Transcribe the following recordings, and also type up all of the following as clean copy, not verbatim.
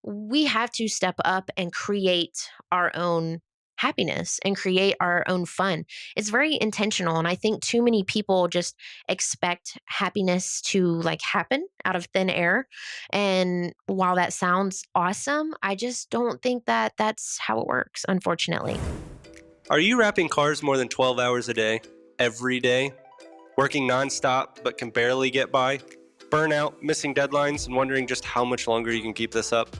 we have to step up and create our own happiness and create our own fun. It's very intentional. And I think too many people just expect happiness to like happen out of thin air. And while that sounds awesome, I just don't think that that's how it works, unfortunately. Are you wrapping cars more than 12 hours a day, every day? Working nonstop but can barely get by? Burnout, missing deadlines, and wondering just how much longer you can keep this up?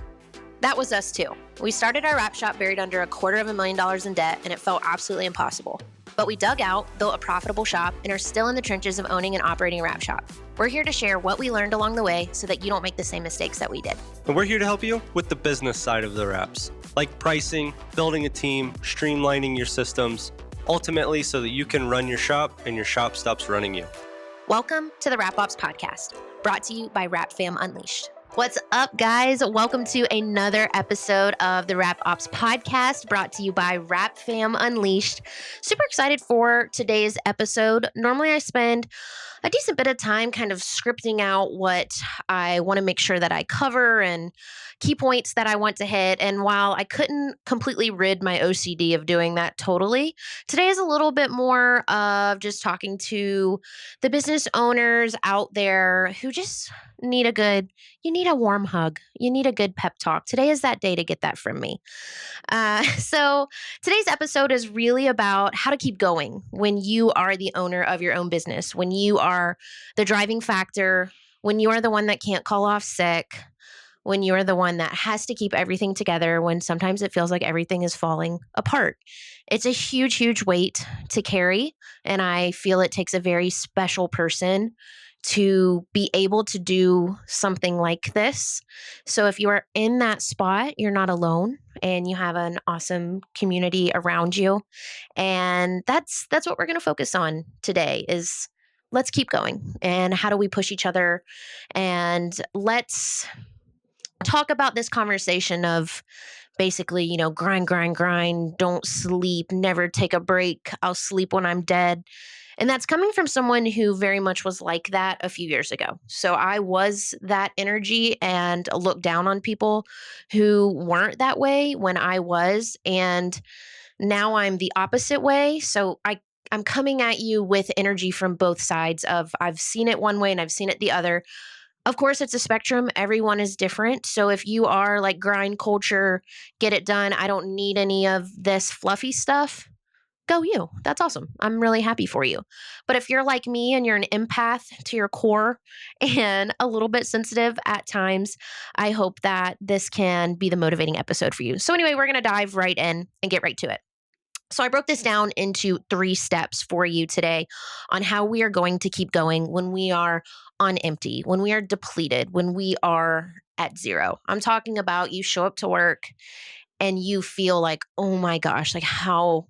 That was us too. We started our wrap shop buried under $250,000 in debt, and it felt absolutely impossible. But we dug out, built a profitable shop, and are still in the trenches of owning and operating a wrap shop. We're here to share what we learned along the way so that you don't make the same mistakes that we did. And we're here to help you with the business side of the wraps, like pricing, building a team, streamlining your systems, ultimately so that you can run your shop and your shop stops running you. Welcome to the Wrap Ops Podcast, brought to you by Wrap Fam Unleashed. What's up, guys? Welcome to another episode of the Wrap Ops Podcast, brought to you by Wrap Fam Unleashed. Super excited for today's episode. Normally, I spend a decent bit of time kind of scripting out what I want to make sure that I cover and key points that I want to hit. And while I couldn't completely rid my OCD of doing that totally, today is a little bit more of just talking to the business owners out there who just need you need a warm hug. You need a good pep talk. Today is that day to get that from me. So today's episode is really about how to keep going when you are the owner of your own business, when you are the driving factor, when you are the one that can't call off sick, when you are the one that has to keep everything together, when sometimes it feels like everything is falling apart. It's a huge, huge weight to carry. And I feel it takes a very special person to be able to do something like this. So if you are in that spot, you're not alone and you have an awesome community around you. And that's what we're going to focus on today is let's keep going and how do we push each other, and let's talk about this conversation of basically, grind, grind, grind, don't sleep, never take a break. I'll sleep when I'm dead. And that's coming from someone who very much was like that a few years ago. So I was that energy and looked down on people who weren't that way when I was. And now I'm the opposite way. So I'm coming at you with energy from both sides of I've seen it one way and I've seen it the other. Of course, it's a spectrum. Everyone is different. So if you are like grind culture, get it done, I don't need any of this fluffy stuff, go you. That's awesome. I'm really happy for you. But if you're like me and you're an empath to your core and a little bit sensitive at times, I hope that this can be the motivating episode for you. So anyway, we're going to dive right in and get right to it. So I broke this down into 3 steps for you today on how we are going to keep going when we are on empty, when we are depleted, when we are at zero. I'm talking about you show up to work and you feel like, oh my gosh, like how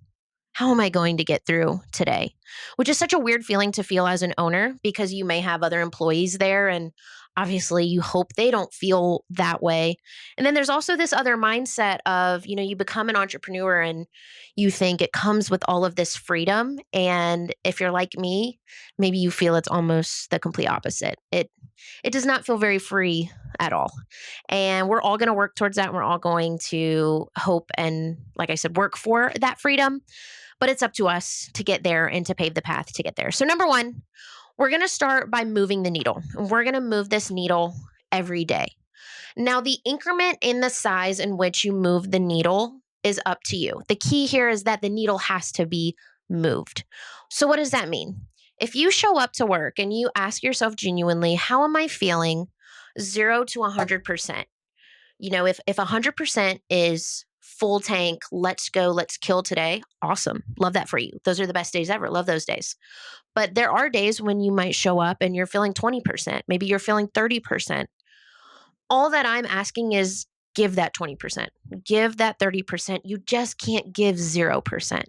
am I going to get through today? Which is such a weird feeling to feel as an owner because you may have other employees there and obviously you hope they don't feel that way. And then there's also this other mindset of, you become an entrepreneur and you think it comes with all of this freedom. And if you're like me, maybe you feel it's almost the complete opposite. It does not feel very free at all. And we're all going to work towards that. And we're all going to hope and, like I said, work for that freedom. But it's up to us to get there and to pave the path to get there. So number 1, we're going to start by moving the needle. We're going to move this needle every day. Now, the increment in the size in which you move the needle is up to you. The key here is that the needle has to be moved. So what does that mean? If you show up to work and you ask yourself genuinely, how am I feeling 0 to 100%? If 100% is full tank, let's go, let's kill today, awesome. Love that for you. Those are the best days ever. Love those days. But there are days when you might show up and you're feeling 20%, maybe you're feeling 30%. All that I'm asking is give that 20%, give that 30%. You just can't give 0%.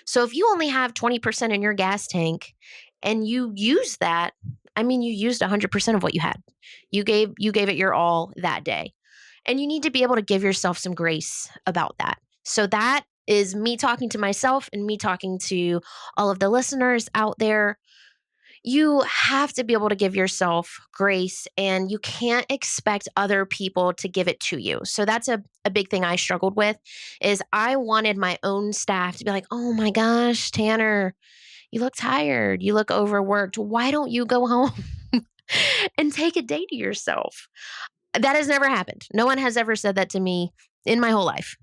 So if you only have 20% in your gas tank and you use that, you used 100% of what you had. You gave it your all that day. And you need to be able to give yourself some grace about that. So that is me talking to myself and me talking to all of the listeners out there. You have to be able to give yourself grace, and you can't expect other people to give it to you. So that's a big thing I struggled with is I wanted my own staff to be like, "Oh my gosh, Tanner, you look tired. You look overworked. Why don't you go home and take a day to yourself?" That has never happened. No one has ever said that to me in my whole life.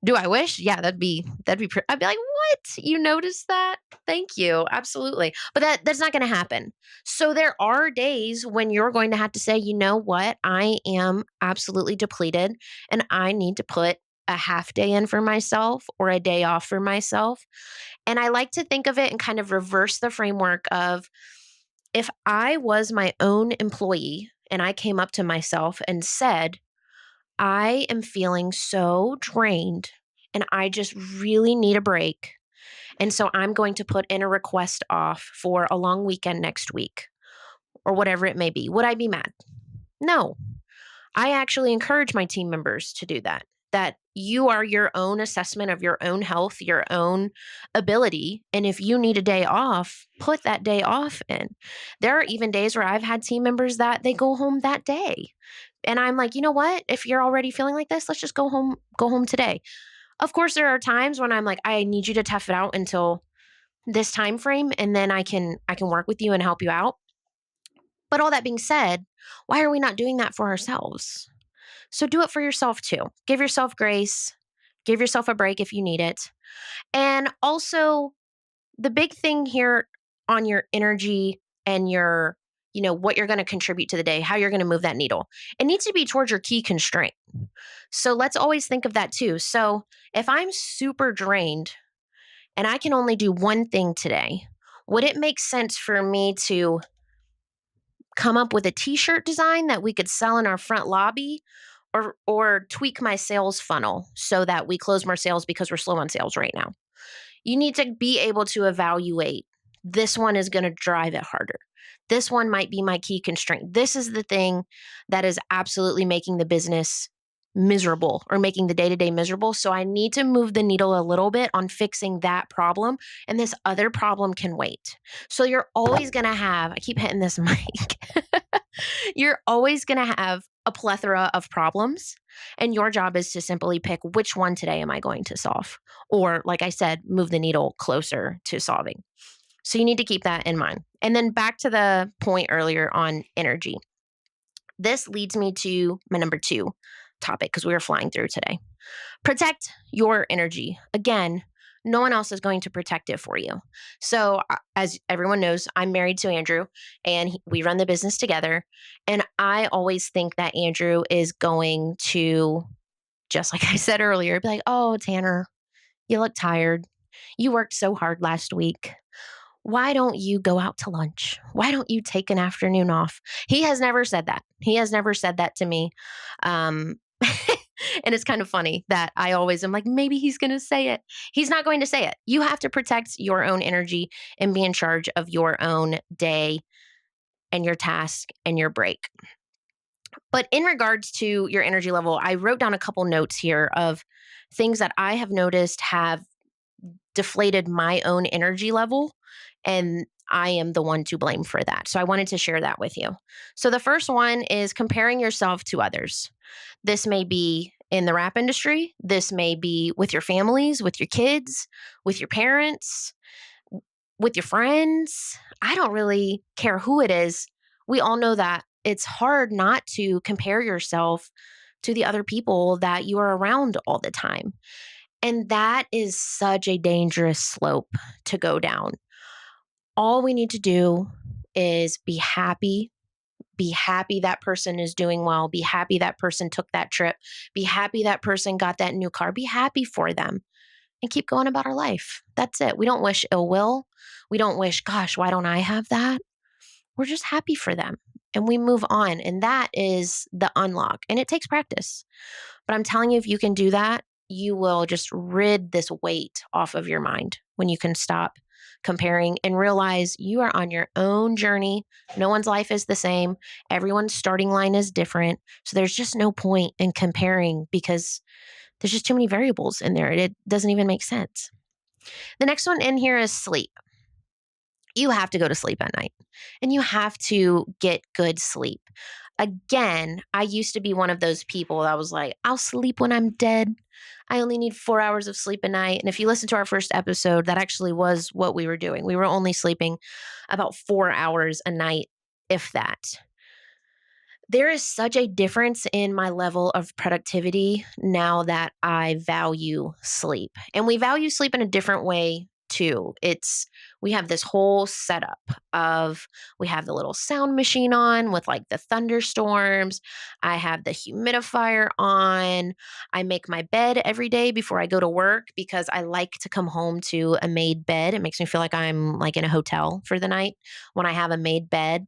Do I wish? Yeah, I'd be like, "What? You noticed that? Thank you. Absolutely." But that's not going to happen. So there are days when you're going to have to say, "You know what? I am absolutely depleted and I need to put a half day in for myself or a day off for myself." And I like to think of it and kind of reverse the framework of if I was my own employee and I came up to myself and said, "I am feeling so drained and I just really need a break. And so I'm going to put in a request off for a long weekend next week," or whatever it may be. Would I be mad? No. I actually encourage my team members to do that. That you are your own assessment of your own health, your own ability. And if you need a day off, put that day off in. There are even days where I've had team members that they go home that day. And I'm like, you know what? If you're already feeling like this, let's just go home today. Of course, there are times when I'm like, I need you to tough it out until this time frame, and then I can work with you and help you out. But all that being said, why are we not doing that for ourselves? So do it for yourself too. Give yourself grace, give yourself a break if you need it. And also, the big thing here on your energy and your, what you're going to contribute to the day, how you're going to move that needle, it needs to be towards your key constraint. So let's always think of that too. So if I'm super drained and I can only do one thing today, would it make sense for me to come up with a t-shirt design that we could sell in our front lobby, or tweak my sales funnel so that we close more sales because we're slow on sales right now? You need to be able to evaluate, this one is going to drive it harder. This one might be my key constraint. This is the thing that is absolutely making the business miserable or making the day to day miserable. So I need to move the needle a little bit on fixing that problem. And this other problem can wait. So you're always going to have, I keep hitting this mic, you're always going to have a plethora of problems. And your job is to simply pick, which one today am I going to solve? Or, like I said, move the needle closer to solving. So you need to keep that in mind. And then back to the point earlier on energy. This leads me to my number 2 topic because we were flying through today. Protect your energy. Again, no one else is going to protect it for you. So, as everyone knows, I'm married to Andrew and we run the business together. And I always think that Andrew is going to, just like I said earlier, be like, "Oh, Tanner, you look tired. You worked so hard last week. Why don't you go out to lunch? Why don't you take an afternoon off?" He has never said that. He has never said that to me. Um, and it's kind of funny that I always am like, maybe he's going to say it. He's not going to say it. You have to protect your own energy and be in charge of your own day and your task and your break. But in regards to your energy level, I wrote down a couple notes here of things that I have noticed have deflated my own energy level, and I am the one to blame for that. So I wanted to share that with you. So the first one is comparing yourself to others. This may be in the rap industry, this may be with your families, with your kids, with your parents, with your friends. I don't really care who it is. We all know that it's hard not to compare yourself to the other people that you are around all the time. And that is such a dangerous slope to go down. All we need to do is be happy. Be happy that person is doing well. Be happy that person took that trip. Be happy that person got that new car. Be happy for them and keep going about our life. That's it. We don't wish ill will. We don't wish, gosh, why don't I have that? We're just happy for them and we move on. And that is the unlock. And it takes practice. But I'm telling you, if you can do that, you will just rid this weight off of your mind when you can stop comparing and realize you are on your own journey. No one's life is the same. Everyone's starting line is different. So there's just no point in comparing because there's just too many variables in there. It doesn't even make sense. The next one in here is sleep. you have to go to sleep at night and you have to get good sleep. Again, I used to be one of those people that was like, I'll sleep when I'm dead. I only need 4 hours of sleep a night. And if you listen to our first episode, that actually was what we were doing. We were only sleeping about 4 hours a night, if that. There is such a difference in my level of productivity now that I value sleep. And we value sleep in a different way too. We have this whole setup of we have the little sound machine on with like the thunderstorms. I have the humidifier on. I make my bed every day before I go to work because I like to come home to a made bed. It makes me feel like I'm like in a hotel for the night when I have a made bed.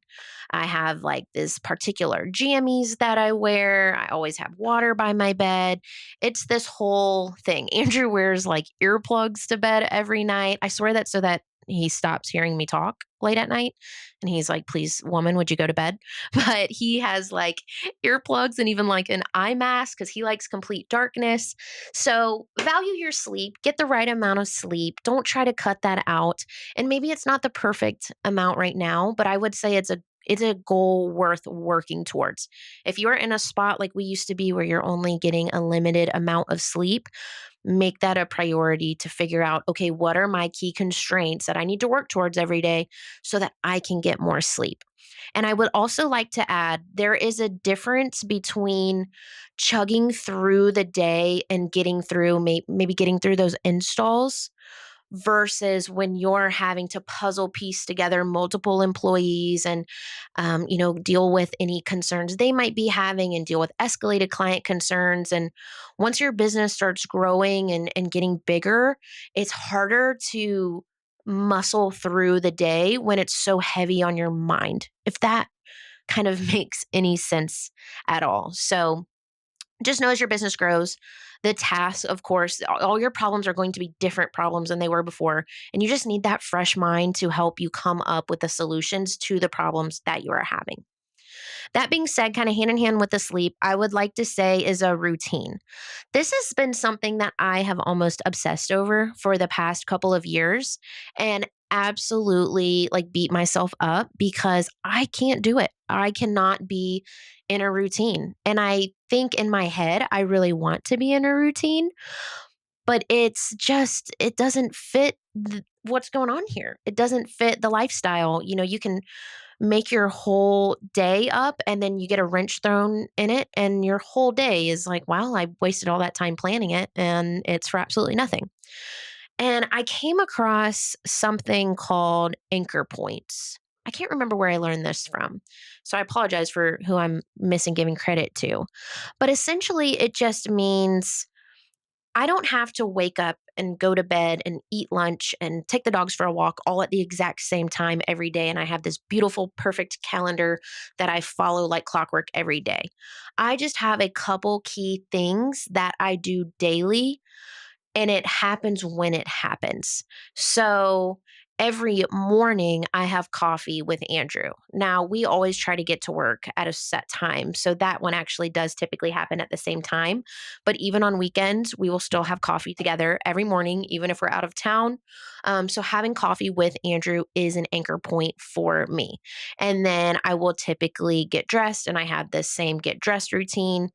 I have like this particular jammies that I wear. I always have water by my bed. It's this whole thing. Andrew wears like earplugs to bed every night. I swear that so that he stops hearing me talk late at night. And he's like, please, woman, would you go to bed? But he has like earplugs and even like an eye mask because he likes complete darkness. So value your sleep, get the right amount of sleep. Don't try to cut that out. And maybe it's not the perfect amount right now, but I would say it's a goal worth working towards. If you're in a spot like we used to be where you're only getting a limited amount of sleep, make that a priority to figure out, okay, what are my key constraints that I need to work towards every day so that I can get more sleep? And I would also like to add there is a difference between chugging through the day and getting through, maybe getting through those installs versus when you're having to puzzle piece together multiple employees and deal with any concerns they might be having and deal with escalated client concerns. And once your business starts growing and getting bigger, it's harder to muscle through the day when it's so heavy on your mind, if that kind of makes any sense at all. So just know as your business grows, the tasks, of course, all your problems are going to be different problems than they were before. And you just need that fresh mind to help you come up with the solutions to the problems that you are having. That being said, kind of hand in hand with the sleep, I would like to say is a routine. This has been something that I have almost obsessed over for the past couple of years and absolutely like beat myself up because I can't do it. I cannot be in a routine. And I think in my head, I really want to be in a routine, but it doesn't fit what's going on here. It doesn't fit the lifestyle. You can make your whole day up and then you get a wrench thrown in it and your whole day is like, wow, I wasted all that time planning it and it's for absolutely nothing. And I came across something called anchor points. I can't remember where I learned this from. So I apologize for who I'm missing giving credit to. But essentially, it just means I don't have to wake up and go to bed and eat lunch and take the dogs for a walk all at the exact same time every day. And I have this beautiful, perfect calendar that I follow like clockwork every day. I just have a couple key things that I do daily and it happens when it happens. So every morning I have coffee with Andrew. Now, we always try to get to work at a set time. So that one actually does typically happen at the same time. But even on weekends, we will still have coffee together every morning, even if we're out of town. So having coffee with Andrew is an anchor point for me. And then I will typically get dressed and I have the same get dressed routine.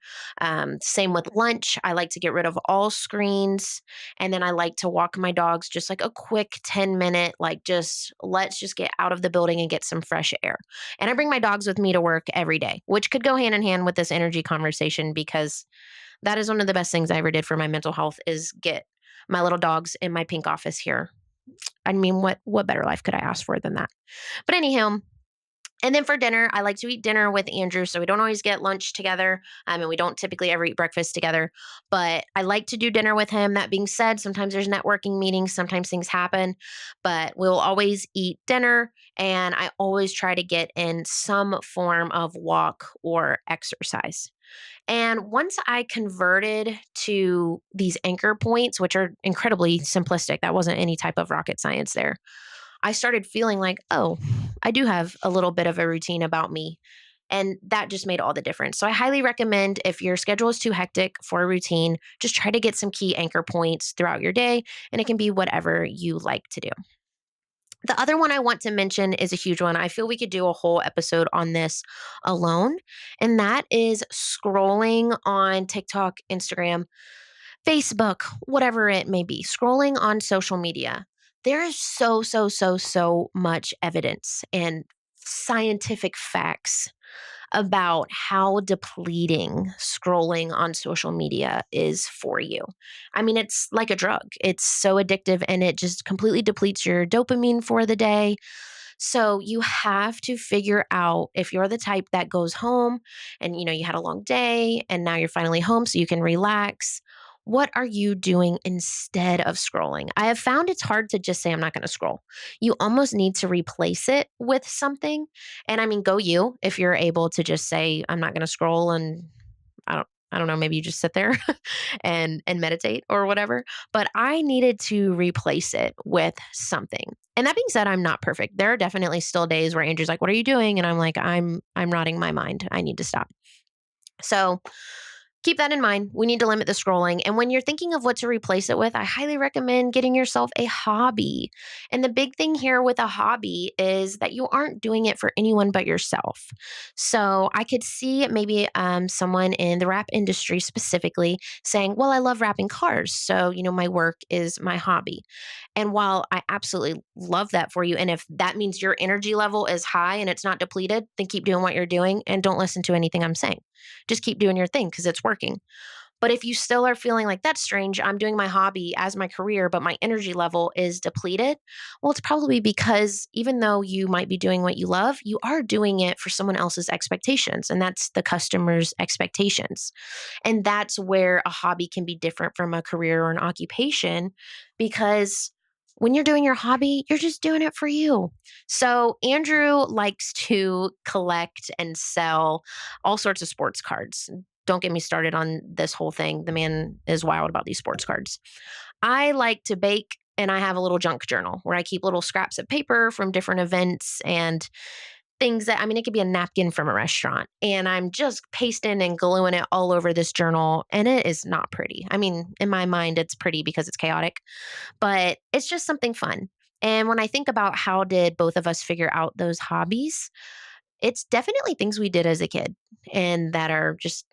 Same with lunch. I like to get rid of all screens and then I like to walk my dogs just like a quick 10-minute, like just let's just get out of the building and get some fresh air. And I bring my dogs with me to work every day, which could go hand in hand with this energy conversation because that is one of the best things I ever did for my mental health is get my little dogs in my pink office here. I mean, what better life could I ask for than that? But anyhow, and then for dinner, I like to eat dinner with Andrew. So we don't always get lunch together. And we don't typically ever eat breakfast together, but I like to do dinner with him. That being said, sometimes there's networking meetings, sometimes things happen, but we'll always eat dinner. And I always try to get in some form of walk or exercise. And once I converted to these anchor points, which are incredibly simplistic, that wasn't any type of rocket science there. I started feeling like, oh, I do have a little bit of a routine about me. And that just made all the difference. So I highly recommend if your schedule is too hectic for a routine, just try to get some key anchor points throughout your day. And it can be whatever you like to do. The other one I want to mention is a huge one. I feel we could do a whole episode on this alone, and that is scrolling on TikTok, Instagram, Facebook, whatever it may be, scrolling on social media. There is so much evidence and scientific facts about how depleting scrolling on social media is for you. I mean, it's like a drug. It's so addictive and it just completely depletes your dopamine for the day. So you have to figure out if you're the type that goes home and you had a long day and now you're finally home so you can relax. What are you doing instead of scrolling? I have found it's hard to just say I'm not going to scroll. You almost need to replace it with something. And I mean, go you if you're able to just say I'm not going to scroll and I don't know, maybe you just sit there and meditate or whatever, but I needed to replace it with something. And that being said, I'm not perfect. There are definitely still days where Andrew's like, "What are you doing?" And I'm like, I'm rotting my mind. I need to stop." So, keep that in mind. We need to limit the scrolling. And when you're thinking of what to replace it with, I highly recommend getting yourself a hobby. And the big thing here with a hobby is that you aren't doing it for anyone but yourself. So I could see maybe someone in the wrap industry specifically saying, "Well, I love wrapping cars. So, my work is my hobby." And while I absolutely love that for you, and if that means your energy level is high and it's not depleted, then keep doing what you're doing and don't listen to anything I'm saying. Just keep doing your thing because it's working. But if you still are feeling like that's strange, I'm doing my hobby as my career, but my energy level is depleted, well, it's probably because even though you might be doing what you love, you are doing it for someone else's expectations, and that's the customer's expectations. And that's where a hobby can be different from a career or an occupation because when you're doing your hobby, you're just doing it for you. So, Andrew likes to collect and sell all sorts of sports cards. Don't get me started on this whole thing. The man is wild about these sports cards. I like to bake and I have a little junk journal where I keep little scraps of paper from different events and things that, I mean, it could be a napkin from a restaurant. And I'm just pasting and gluing it all over this journal. And it is not pretty. I mean, in my mind, it's pretty because it's chaotic, but it's just something fun. And when I think about how did both of us figure out those hobbies, it's definitely things we did as a kid and that are just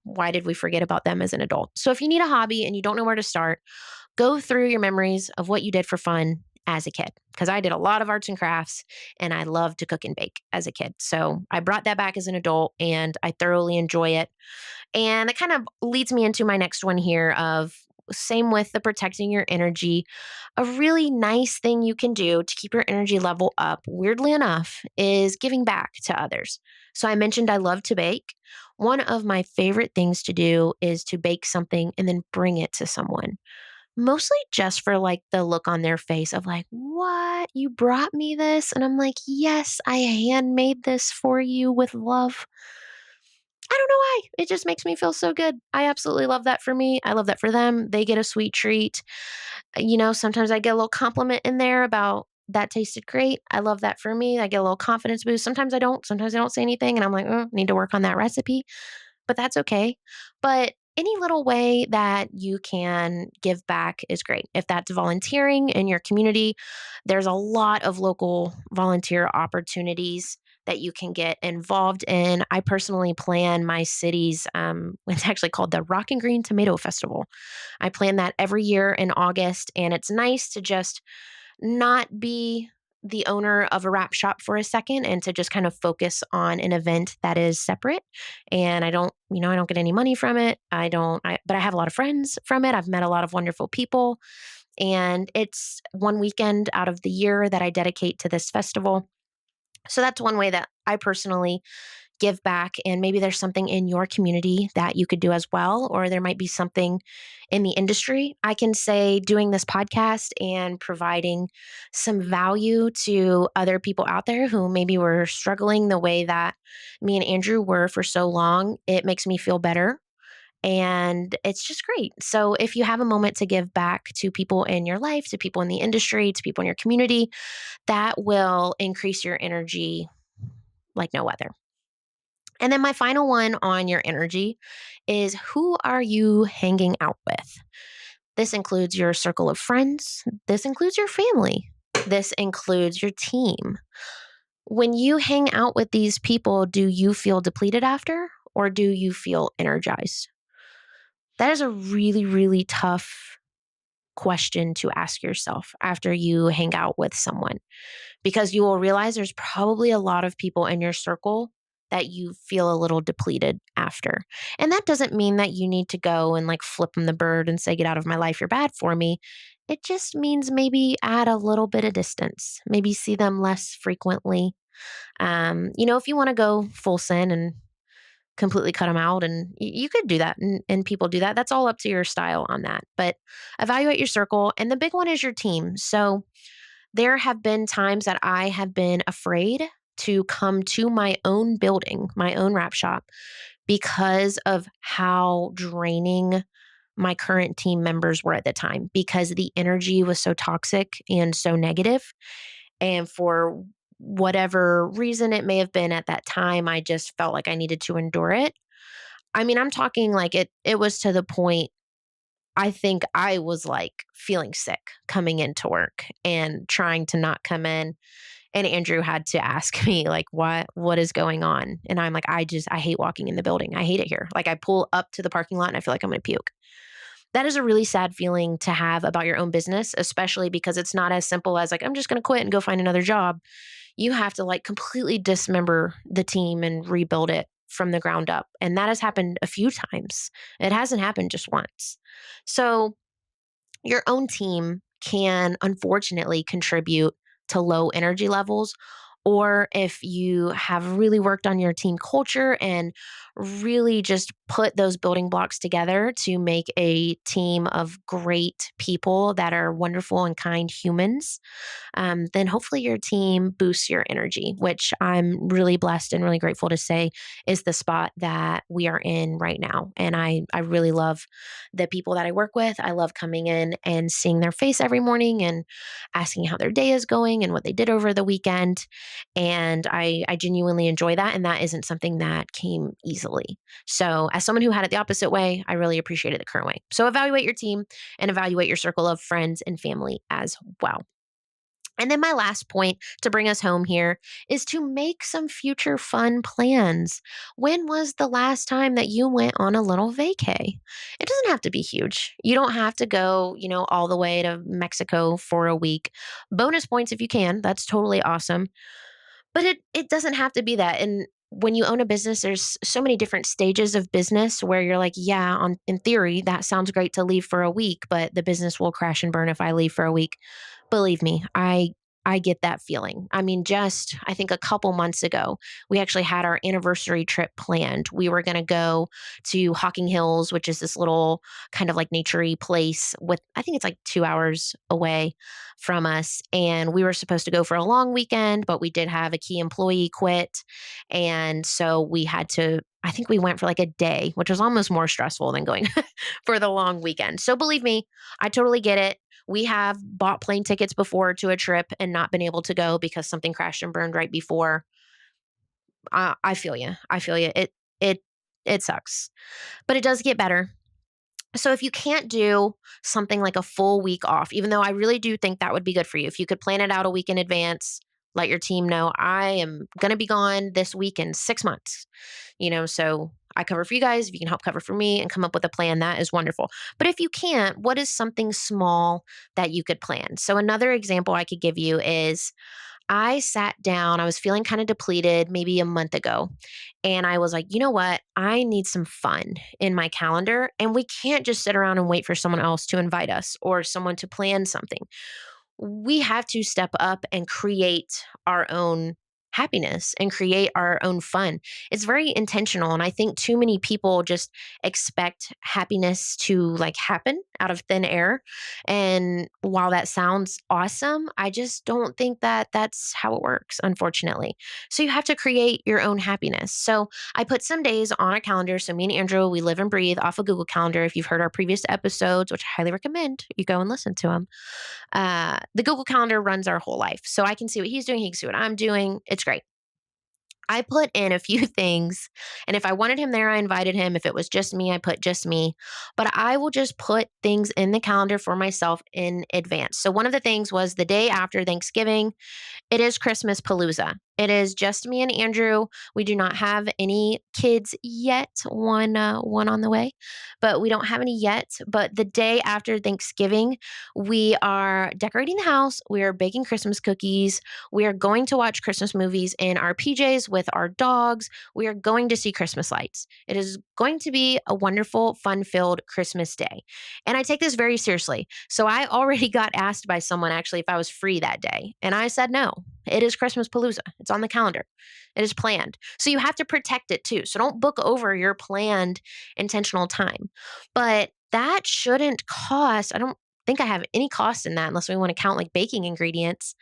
why did we forget about them as an adult? So if you need a hobby and you don't know where to start, go through your memories of what you did for fun as a kid. Because I did a lot of arts and crafts and I loved to cook and bake as a kid. So I brought that back as an adult and I thoroughly enjoy it. And it kind of leads me into my next one here of same with the protecting your energy. A really nice thing you can do to keep your energy level up, weirdly enough, is giving back to others. So I mentioned I love to bake. One of my favorite things to do is to bake something and then bring it to someone. Mostly just for like the look on their face of like, "What? You brought me this?" And I'm like, "Yes, I handmade this for you with love." I don't know why. It just makes me feel so good. I absolutely love that for me. I love that for them. They get a sweet treat. Sometimes I get a little compliment in there about that tasted great. I love that for me. I get a little confidence boost. Sometimes I don't. Sometimes I don't say anything and I'm like, need to work on that recipe, but that's okay. But any little way that you can give back is great. If that's volunteering in your community, there's a lot of local volunteer opportunities that you can get involved in. I personally plan my city's, it's actually called the Rock and Green Tomato Festival. I plan that every year in August, and it's nice to just not be the owner of a wrap shop for a second and to just kind of focus on an event that is separate. And I don't get any money from it. But I have a lot of friends from it. I've met a lot of wonderful people. And it's one weekend out of the year that I dedicate to this festival. So that's one way that I personally give back. And maybe there's something in your community that you could do as well, or there might be something in the industry. I can say doing this podcast and providing some value to other people out there who maybe were struggling the way that me and Andrew were for so long. It makes me feel better. And it's just great. So, if you have a moment to give back to people in your life, to people in the industry, to people in your community, that will increase your energy like no other. And then my final one on your energy is who are you hanging out with? This includes your circle of friends. This includes your family. This includes your team. When you hang out with these people, do you feel depleted after or do you feel energized? That is a really, really tough question to ask yourself after you hang out with someone because you will realize there's probably a lot of people in your circle that you feel a little depleted after. And that doesn't mean that you need to go and like flip them the bird and say, get out of my life, you're bad for me. It just means maybe add a little bit of distance, maybe see them less frequently. If you want to go full sin and completely cut them out, and you could do that, and people do that. That's all up to your style on that. But evaluate your circle. And the big one is your team. So there have been times that I have been afraid to come to my own building, my own wrap shop, because of how draining my current team members were at the time, because the energy was so toxic and so negative. And for whatever reason it may have been at that time, I just felt like I needed to endure it. I mean, I'm talking like it was to the point I think I was like feeling sick coming into work and trying to not come in. And Andrew had to ask me like what is going on? And I'm like, I hate walking in the building. I hate it here. Like I pull up to the parking lot and I feel like I'm gonna puke. That is a really sad feeling to have about your own business, especially because it's not as simple as like, I'm just gonna quit and go find another job. You have to like completely dismember the team and rebuild it from the ground up. And that has happened a few times. It hasn't happened just once. So your own team can unfortunately contribute to low energy levels. Or if you have really worked on your team culture and really just put those building blocks together to make a team of great people that are wonderful and kind humans, then hopefully your team boosts your energy, which I'm really blessed and really grateful to say is the spot that we are in right now. And I really love the people that I work with. I love coming in and seeing their face every morning and asking how their day is going and what they did over the weekend. And I genuinely enjoy that. And that isn't something that came easily. So, as someone who had it the opposite way, I really appreciated the current way. So, evaluate your team and evaluate your circle of friends and family as well. And then my last point to bring us home here is to make some future fun plans. When was the last time that you went on a little vacay? It doesn't have to be huge. You don't have to go, all the way to Mexico for a week. Bonus points if you can. That's totally awesome. But it doesn't have to be that. And when you own a business, there's so many different stages of business where you're like, yeah, on in theory, that sounds great to leave for a week, but the business will crash and burn if I leave for a week. Believe me, I get that feeling. I mean, just I think a couple months ago, we actually had our anniversary trip planned. We were going to go to Hocking Hills, which is this little kind of like naturey place with I think it's like 2 hours away from us. And we were supposed to go for a long weekend, but we did have a key employee quit. And so we had to, I think we went for like a day, which was almost more stressful than going for the long weekend. So believe me, I totally get it. We have bought plane tickets before to a trip and not been able to go because something crashed and burned right before. I feel you. I feel you. It sucks, but it does get better. So if you can't do something like a full week off, even though I really do think that would be good for you, if you could plan it out a week in advance, let your team know I am going to be gone this week in 6 months, so I cover for you guys. If you can help cover for me and come up with a plan, that is wonderful. But if you can't, what is something small that you could plan? So another example I could give you is I sat down, I was feeling kind of depleted maybe a month ago. And I was like, you know what? I need some fun in my calendar. And we can't just sit around and wait for someone else to invite us or someone to plan something. We have to step up and create our own happiness and create our own fun. It's very intentional. And I think too many people just expect happiness to like happen out of thin air. And while that sounds awesome, I just don't think that that's how it works, unfortunately. So you have to create your own happiness. So I put some days on a calendar. So me and Andrew, we live and breathe off a Google Calendar. If you've heard our previous episodes, which I highly recommend, you go and listen to them. The Google Calendar runs our whole life. So I can see what he's doing. He can see what I'm doing. It's great. I put in a few things, and if I wanted him there, I invited him. If it was just me, I put just me. But I will just put things in the calendar for myself in advance. So one of the things was the day after Thanksgiving. It is Christmas Palooza. It is just me and Andrew. We do not have any kids yet. One on the way, but we don't have any yet. But the day after Thanksgiving, we are decorating the house. We are baking Christmas cookies. We are going to watch Christmas movies in our PJs with our dogs. We are going to see Christmas lights. It is going to be a wonderful, fun-filled Christmas day, and I take this very seriously. So I already got asked by someone actually if I was free that day, and I said no. It is Christmas Palooza. It's on the calendar. It is planned. So you have to protect it too. So don't book over your planned intentional time. But that shouldn't cost, I don't think I have any cost in that unless we want to count like baking ingredients.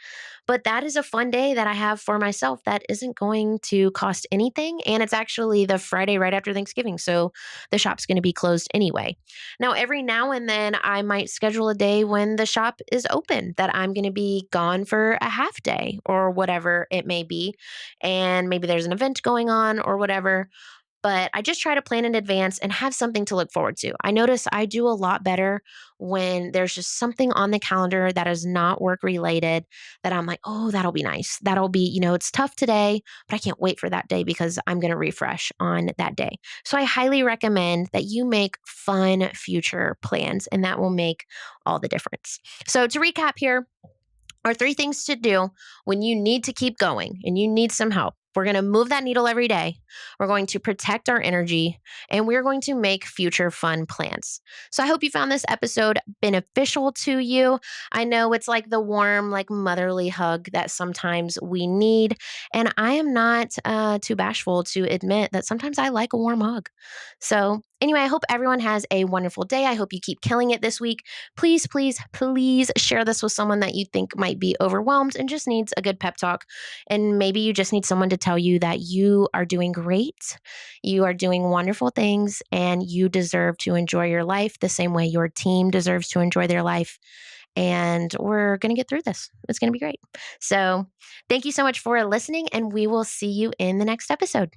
But that is a fun day that I have for myself that isn't going to cost anything. And it's actually the Friday right after Thanksgiving. So the shop's going to be closed anyway. Now, every now and then, I might schedule a day when the shop is open that I'm going to be gone for a half day or whatever it may be. And maybe there's an event going on or whatever, but I just try to plan in advance and have something to look forward to. I notice I do a lot better when there's just something on the calendar that is not work related that I'm like, oh, that'll be nice. That'll be, it's tough today, but I can't wait for that day because I'm going to refresh on that day. So I highly recommend that you make fun future plans, and that will make all the difference. So to recap here, are three things to do when you need to keep going and you need some help. We're going to move that needle every day. We're going to protect our energy, and we're going to make future fun plans. So I hope you found this episode beneficial to you. I know it's like the warm, like motherly hug that sometimes we need. And I am not too bashful to admit that sometimes I like a warm hug. So anyway, I hope everyone has a wonderful day. I hope you keep killing it this week. Please, please, please share this with someone that you think might be overwhelmed and just needs a good pep talk. And maybe you just need someone to tell you that you are doing great, you are doing wonderful things, and you deserve to enjoy your life the same way your team deserves to enjoy their life. And we're going to get through this. It's going to be great. So, thank you so much for listening, and we will see you in the next episode.